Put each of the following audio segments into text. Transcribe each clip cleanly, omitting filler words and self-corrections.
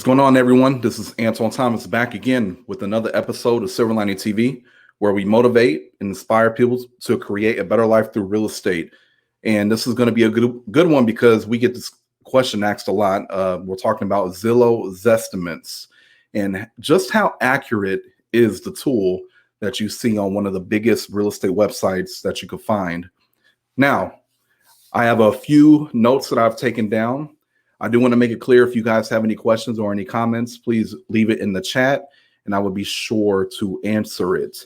What's going on, everyone? This is Anthwon Thomas back again with another episode of Silver Lining TV, where we motivate and inspire people to create a better life through real estate. And this is going to be a good one because we get this question asked a lot. We're talking about Zillows Zestimates and just how accurate is the tool that you see on one of the biggest real estate websites that you could find. Now, I have a few notes that I've taken down. I do want to make it clear, if you guys have any questions or any comments, please leave it in the chat and I will be sure to answer it.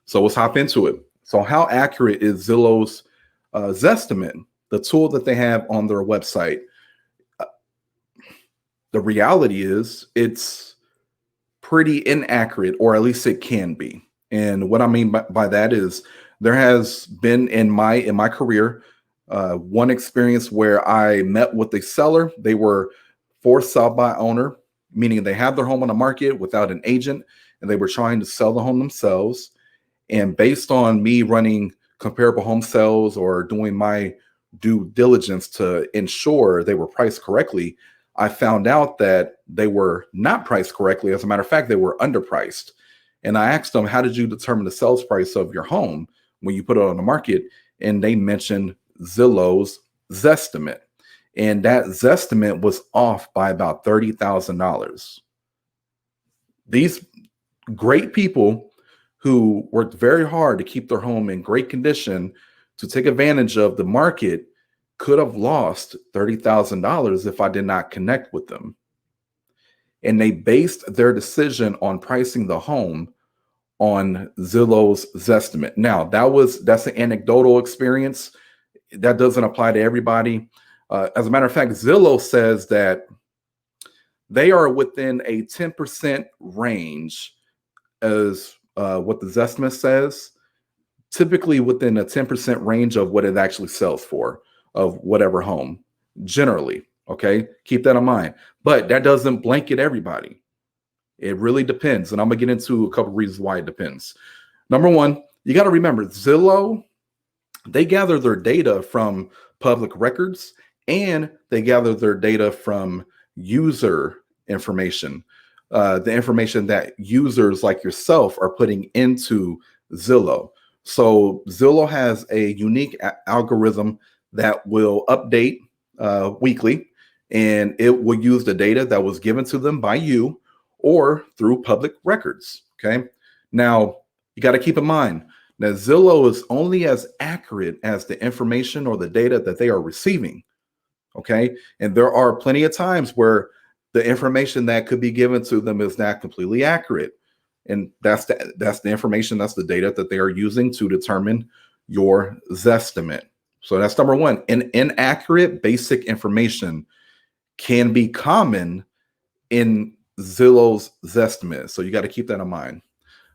So let's hop into it. So how accurate is Zillow's Zestimate, the tool that they have on their website? The reality is it's pretty inaccurate, or at least it can be. And what I mean by that is there has been in my career one experience where I met with a seller. They were for sale by owner, meaning they have their home on the market without an agent, and they were trying to sell the home themselves. And based on me running comparable home sales or doing my due diligence to ensure they were priced correctly, I found out that they were not priced correctly. As a matter of fact, they were underpriced. And I asked them, how did you determine the sales price of your home when you put it on the market? And they mentioned Zillow's Zestimate, and that Zestimate was off by about $30,000. These great people who worked very hard to keep their home in great condition to take advantage of the market could have lost $30,000 if I did not connect with them. And they based their decision on pricing the home on Zillow's Zestimate. Now, that's an anecdotal experience. That doesn't apply to everybody. As a matter of fact, Zillow says that they are within a 10% range as what the Zestimate says, typically within a 10% range of what it actually sells for, of whatever home, generally. Okay, keep that in mind. But that doesn't blanket everybody. It really depends. And I'm going to get into a couple of reasons why it depends. Number one, you got to remember, Zillow, they gather their data from public records and they gather their data from user information, the information that users like yourself are putting into Zillow. So Zillow has a unique algorithm that will update weekly, and it will use the data that was given to them by you or through public records. Okay. Now, you got to keep in mind, now, Zillow is only as accurate as the information or the data that they are receiving, okay? And there are plenty of times where the information that could be given to them is not completely accurate. And that's the information, that's the data that they are using to determine your Zestimate. So that's number one. Inaccurate basic information can be common in Zillow's Zestimate. So you got to keep that in mind.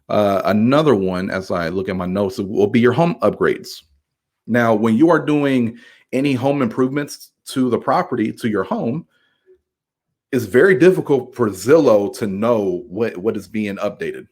Another one, as I look at my notes, will be your home upgrades. Now, when you are doing any home improvements to the property, to your home, it's very difficult for Zillow to know what is being updated.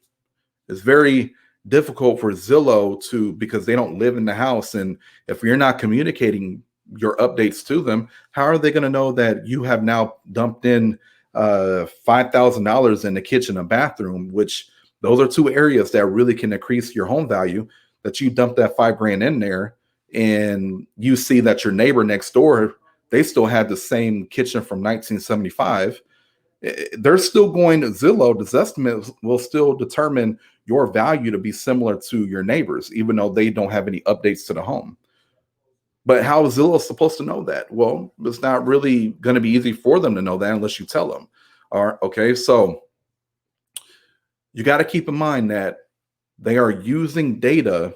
It's very difficult for Zillow because they don't live in the house. And if you're not communicating your updates to them, how are they going to know that you have now dumped in $5,000 in the kitchen and bathroom, which those are two areas that really can increase your home value, that you dump that $5,000 in there and you see that your neighbor next door, they still had the same kitchen from 1975. They're still going to Zillow. The Zestimate will still determine your value to be similar to your neighbors, even though they don't have any updates to the home. But how is Zillow supposed to know that? Well, it's not really going to be easy for them to know that unless you tell them. All right. Okay. So you got to keep in mind that they are using data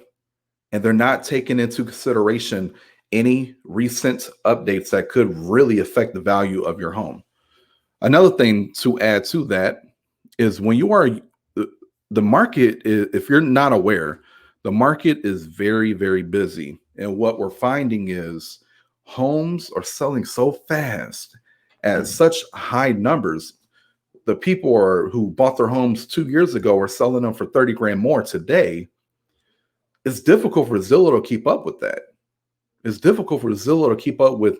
and they're not taking into consideration any recent updates that could really affect the value of your home. Another thing to add to that is when you are, the market is, if you're not aware, the market is very, very busy. And what we're finding is homes are selling so fast at such high numbers. The people who bought their homes 2 years ago are selling them for $30,000 more today. It's difficult for Zillow to keep up with that. It's difficult for Zillow to keep up with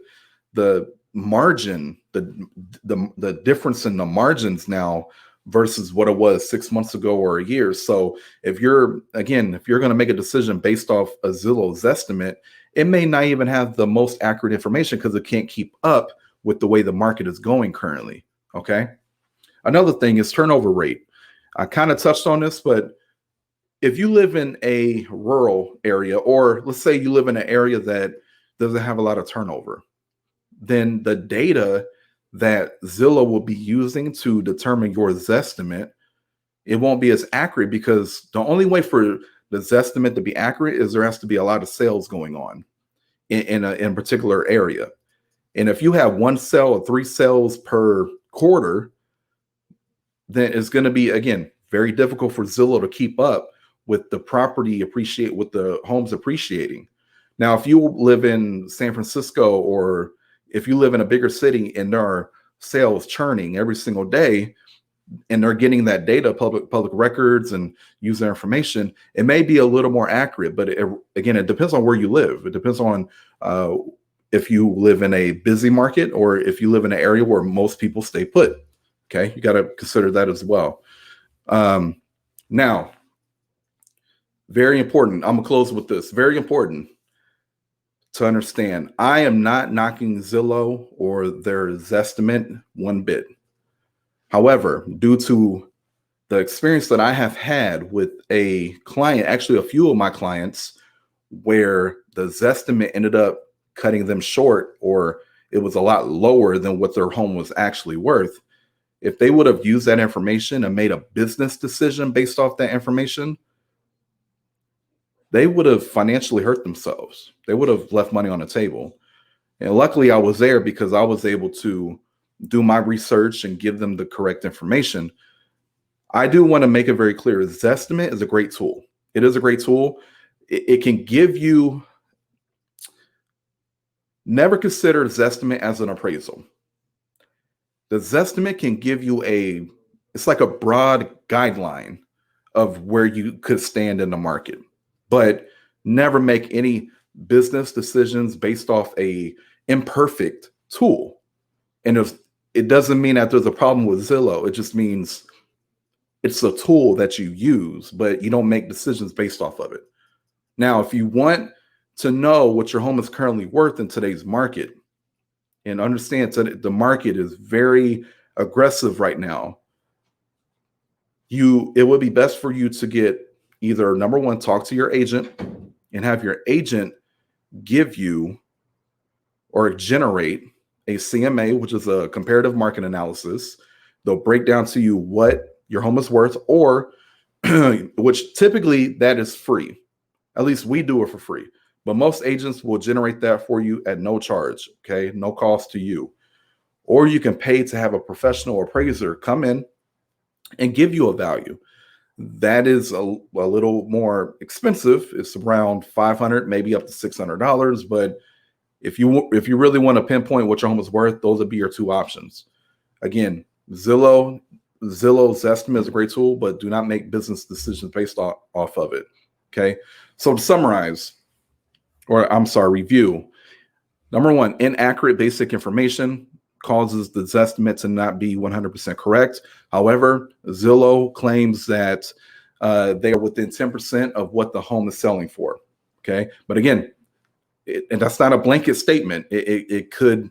the margin, the difference in the margins now versus what it was 6 months ago or a year. So if you're going to make a decision based off a Zillows estimate, it may not even have the most accurate information because it can't keep up with the way the market is going currently. Okay. Another thing is turnover rate. I kind of touched on this, but if you live in a rural area, or let's say you live in an area that doesn't have a lot of turnover, then the data that Zillow will be using to determine your Zestimate, it won't be as accurate, because the only way for the Zestimate to be accurate is there has to be a lot of sales going on in a particular area. And if you have 1 sale or 3 sales per quarter, then it's going to be, again, very difficult for Zillow to keep up with the with the homes appreciating. Now, if you live in San Francisco, or if you live in a bigger city and there are sales churning every single day, and they're getting that data, public records, and use their information, it may be a little more accurate. But again, it depends on where you live. It depends on if you live in a busy market or if you live in an area where most people stay put. Okay, you got to consider that as well. Now, very important. I'm gonna close with this. Very important to understand. I am not knocking Zillow or their Zestimate one bit. However, due to the experience that I have had with a client, actually a few of my clients, where the Zestimate ended up cutting them short, or it was a lot lower than what their home was actually worth. If they would have used that information and made a business decision based off that information, they would have financially hurt themselves. They would have left money on the table. And luckily I was there, because I was able to do my research and give them the correct information. I do want to make it very clear, Zestimate is a great tool. It is a great tool. It can give you, never consider Zestimate as an appraisal. The Zestimate can give you it's like a broad guideline of where you could stand in the market, but never make any business decisions based off a imperfect tool. And it doesn't mean that there's a problem with Zillow. It just means it's a tool that you use, but you don't make decisions based off of it. Now, if you want to know what your home is currently worth in today's market, and understand that the market is very aggressive right now, it would be best for you to get either, number one, talk to your agent and have your agent give you or generate a CMA, which is a comparative market analysis. They'll break down to you what your home is worth, or which typically that is free. At least we do it for free. But most agents will generate that for you at no charge, okay? No cost to you. Or you can pay to have a professional appraiser come in and give you a value. That is a little more expensive. It's around $500, maybe up to $600. But if you really want to pinpoint what your home is worth, those would be your 2 options. Again, Zillows Zestimate is a great tool, but do not make business decisions based off of it, okay? So to summarize, review. Number one, inaccurate basic information causes the Zestimate to not be 100% correct. However, Zillow claims that they are within 10% of what the home is selling for. Okay, but again, and that's not a blanket statement. It could,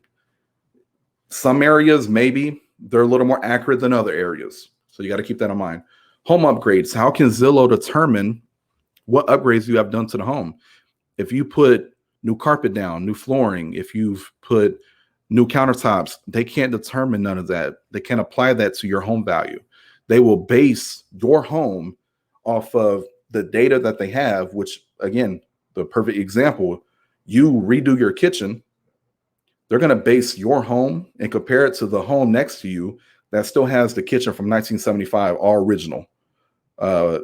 some areas maybe they're a little more accurate than other areas. So you got to keep that in mind. Home upgrades. How can Zillow determine what upgrades you have done to the home? If you put new carpet down, new flooring, if you've put new countertops, they can't determine none of that. They can't apply that to your home value. They will base your home off of the data that they have, which, again, the perfect example, you redo your kitchen, they're going to base your home and compare it to the home next to you that still has the kitchen from 1975, all original,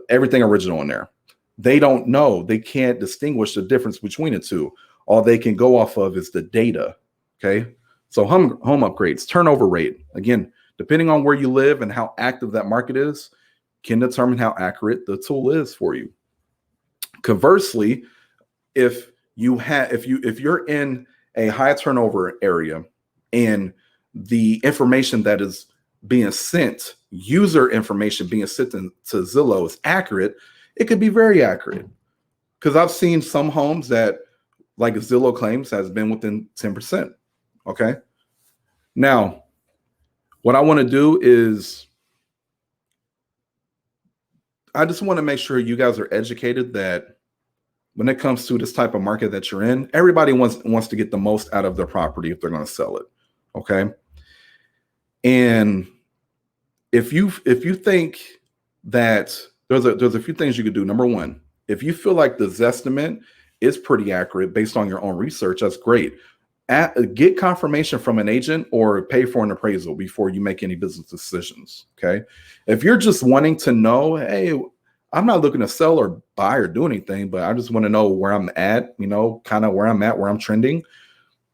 everything original in there. They don't know. They can't distinguish the difference between the two. All they can go off of is the data. Okay. So home upgrades, turnover rate, again, depending on where you live and how active that market is, can determine how accurate the tool is for you. Conversely, if you're in a high turnover area and the information that is being sent, user information being sent to Zillow is accurate, it could be very accurate. Because I've seen some homes that, like Zillow claims, has been within 10%. Okay. Now, what I want to do is I just want to make sure you guys are educated that when it comes to this type of market that you're in, everybody wants to get the most out of their property if they're going to sell it. Okay. And if you think that there's a few things you could do. Number one, if you feel like the Zestimate is pretty accurate based on your own research, that's great. Get confirmation from an agent or pay for an appraisal before you make any business decisions. Okay. If you're just wanting to know, hey, I'm not looking to sell or buy or do anything, but I just want to know where I'm at, kind of where I'm at, where I'm trending.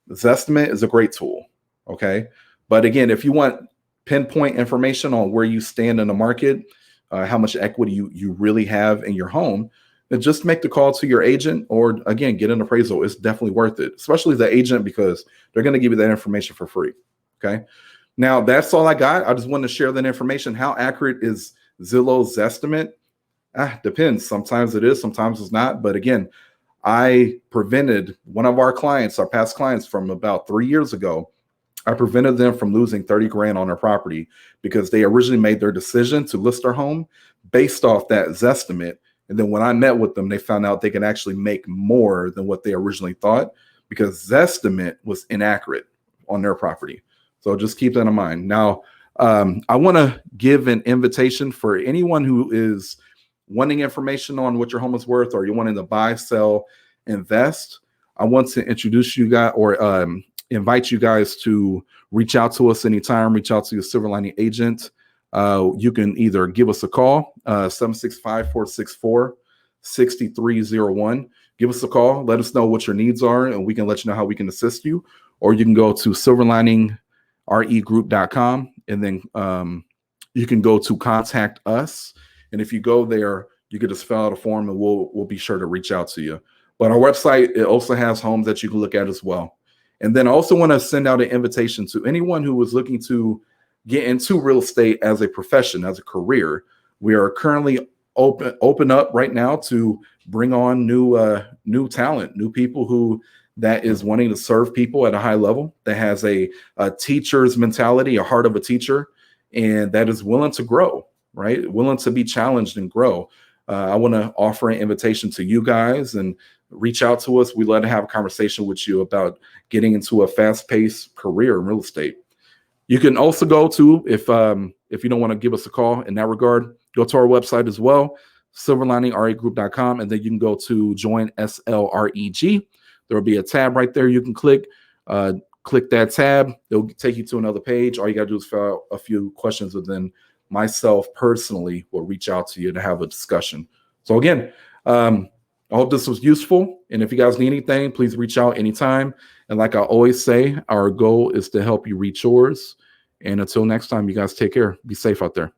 Zestimate is a great tool. Okay. But again, if you want pinpoint information on where you stand in the market, how much equity you really have in your home, then just make the call to your agent or, again, get an appraisal. It's definitely worth it, especially the agent, because they're going to give you that information for free. Okay. Now, that's all I got. I just wanted to share that information. How accurate is Zillow's Zestimate? Depends. Sometimes it is, sometimes it's not. But again, I prevented one of our clients, our past clients from about 3 years ago. I prevented them from losing 30 grand on their property because they originally made their decision to list their home based off that Zestimate. And then when I met with them, they found out they could actually make more than what they originally thought because Zestimate was inaccurate on their property. So just keep that in mind. Now, I want to give an invitation for anyone who is wanting information on what your home is worth, or you're wanting to buy, sell, invest. I want to introduce you guys or invite you guys to reach out to us anytime. Reach out to your Silver Lining agent. You can either give us a call, 765-464-6301. Give us a call. Let us know what your needs are, and we can let you know how we can assist you. Or you can go to silverliningregroup.com, and then you can go to contact us. And if you go there, you can just fill out a form, and we'll be sure to reach out to you. But our website, it also has homes that you can look at as well. And then I also want to send out an invitation to anyone who is looking to get into real estate as a profession, as a career. We are currently open up right now to bring on new talent, new people that is wanting to serve people at a high level, that has a teacher's mentality, a heart of a teacher, and that is willing to grow, right? Willing to be challenged and grow. I want to offer an invitation to you guys and reach out to us. We'd love to have a conversation with you about getting into a fast-paced career in real estate. You can also go to, if you don't want to give us a call in that regard, go to our website as well, silverliningregroup.com, and then you can go to join SLREG. There will be a tab right there you can click. Click that tab. It'll take you to another page. All you got to do is fill out a few questions, and then myself personally will reach out to you to have a discussion. So again, I hope this was useful. And if you guys need anything, please reach out anytime. And like I always say, our goal is to help you reach yours. And until next time, you guys take care. Be safe out there.